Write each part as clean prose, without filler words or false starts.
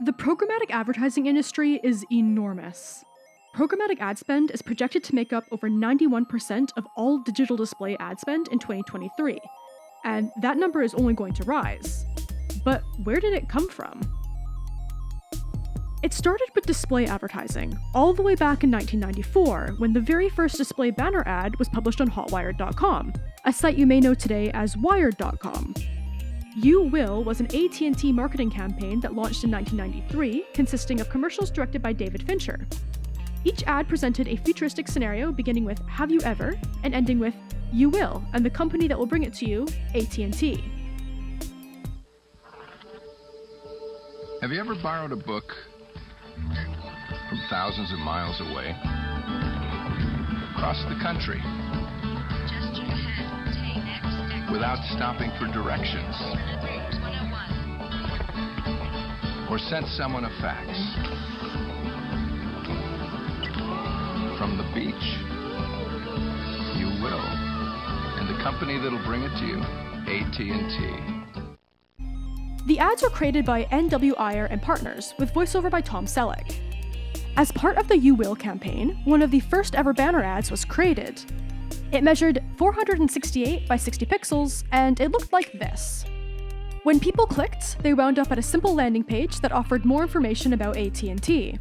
The programmatic advertising industry is enormous. Programmatic ad spend is projected to make up over 91% of all digital display ad spend in 2023, and that number is only going to rise. But where did it come from? It started with display advertising, all the way back in 1994, when the very first display banner ad was published on Hotwire.com, a site you may know today as Wired.com. You Will was an AT&T marketing campaign that launched in 1993, consisting of commercials directed by David Fincher. Each ad presented a futuristic scenario beginning with "Have you ever?" and ending with "You will," and the company that will bring it to you, AT&T. Have you ever borrowed a book from thousands of miles away, across the country, without stopping for directions, or sent someone a fax? From the beach, You Will, and the company that'll bring it to you, AT&T. The ads were created by N.W. Iyer and Partners, with voiceover by Tom Selleck. As part of the You Will campaign, one of the first ever banner ads was created. It measured 468 by 60 pixels, and it looked like this. When people clicked, they wound up at a simple landing page that offered more information about AT&T.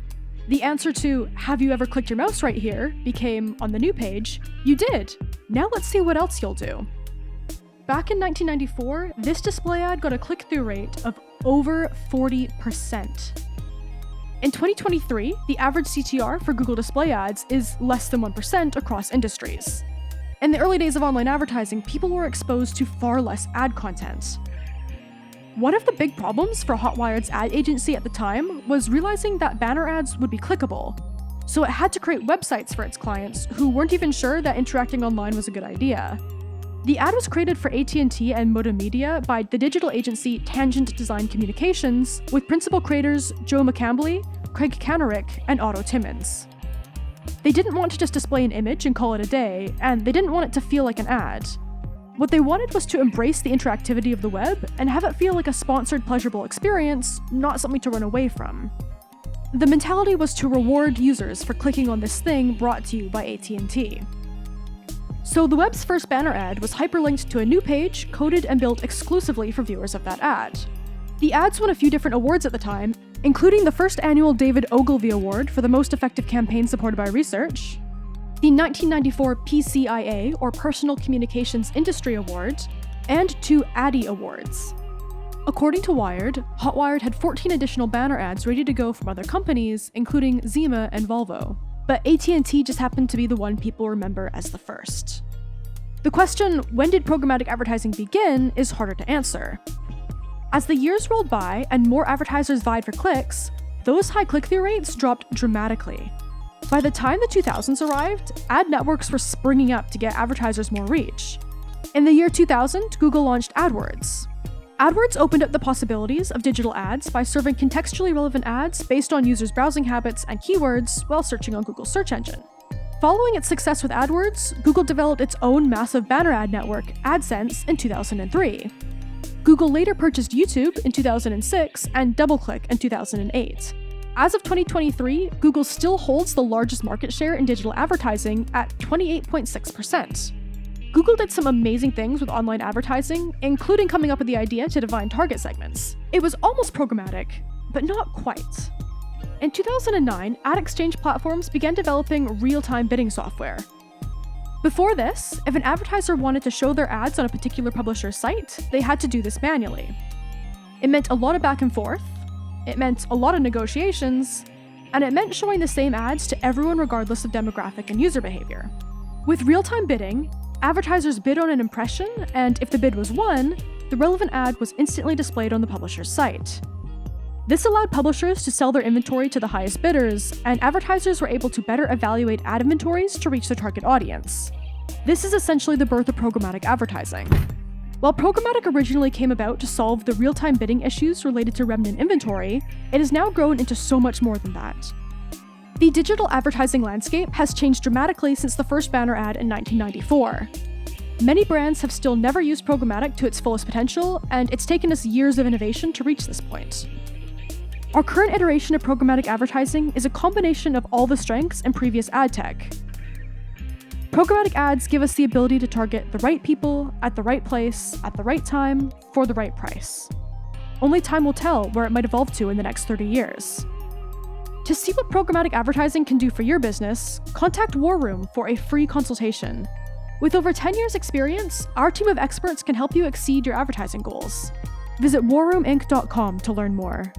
The answer to "Have you ever clicked your mouse right here?" became, on the new page, "You did. Now let's see what else you'll do." Back in 1994, this display ad got a click-through rate of over 40%. In 2023, the average CTR for Google display ads is less than 1% across industries. In the early days of online advertising, people were exposed to far less ad content. One of the big problems for Hotwired's ad agency at the time was realizing that banner ads would be clickable, so it had to create websites for its clients who weren't even sure that interacting online was a good idea. The ad was created for AT&T and Moda Media by the digital agency Tangent Design Communications, with principal creators Joe McCambly, Craig Kanarick, and Otto Timmons. They didn't want to just display an image and call it a day, and they didn't want it to feel like an ad. What they wanted was to embrace the interactivity of the web and have it feel like a sponsored, pleasurable experience, not something to run away from. The mentality was to reward users for clicking on this thing brought to you by AT&T. So the web's first banner ad was hyperlinked to a new page, coded and built exclusively for viewers of that ad. The ads won a few different awards at the time, including the first annual David Ogilvy Award for the most effective campaign supported by research, the 1994 PCIA, or Personal Communications Industry Award, and 2 Addy Awards. According to Wired, Hotwired had 14 additional banner ads ready to go from other companies, including Zima and Volvo, but AT&T just happened to be the one people remember as the first. The question, when did programmatic advertising begin, is harder to answer. As the years rolled by and more advertisers vied for clicks, those high click-through rates dropped dramatically. By the time the 2000s arrived, ad networks were springing up to get advertisers more reach. In the year 2000, Google launched AdWords. AdWords opened up the possibilities of digital ads by serving contextually relevant ads based on users' browsing habits and keywords while searching on Google's search engine. Following its success with AdWords, Google developed its own massive banner ad network, AdSense, in 2003. Google later purchased YouTube in 2006 and DoubleClick in 2008. As of 2023, Google still holds the largest market share in digital advertising at 28.6%. Google did some amazing things with online advertising, including coming up with the idea to define target segments. It was almost programmatic, but not quite. In 2009, ad exchange platforms began developing real-time bidding software. Before this, if an advertiser wanted to show their ads on a particular publisher's site, they had to do this manually. It meant a lot of back and forth, it meant a lot of negotiations, and it meant showing the same ads to everyone regardless of demographic and user behavior. With real-time bidding, advertisers bid on an impression, and if the bid was won, the relevant ad was instantly displayed on the publisher's site. This allowed publishers to sell their inventory to the highest bidders, and advertisers were able to better evaluate ad inventories to reach their target audience. This is essentially the birth of programmatic advertising. While programmatic originally came about to solve the real-time bidding issues related to remnant inventory, it has now grown into so much more than that. The digital advertising landscape has changed dramatically since the first banner ad in 1994. Many brands have still never used programmatic to its fullest potential, and it's taken us years of innovation to reach this point. Our current iteration of programmatic advertising is a combination of all the strengths in previous ad tech. Programmatic ads give us the ability to target the right people at the right place at the right time for the right price. Only time will tell where it might evolve to in the next 30 years. To see what programmatic advertising can do for your business, contact War Room for a free consultation. With over 10 years' experience, our team of experts can help you exceed your advertising goals. Visit warroominc.com to learn more.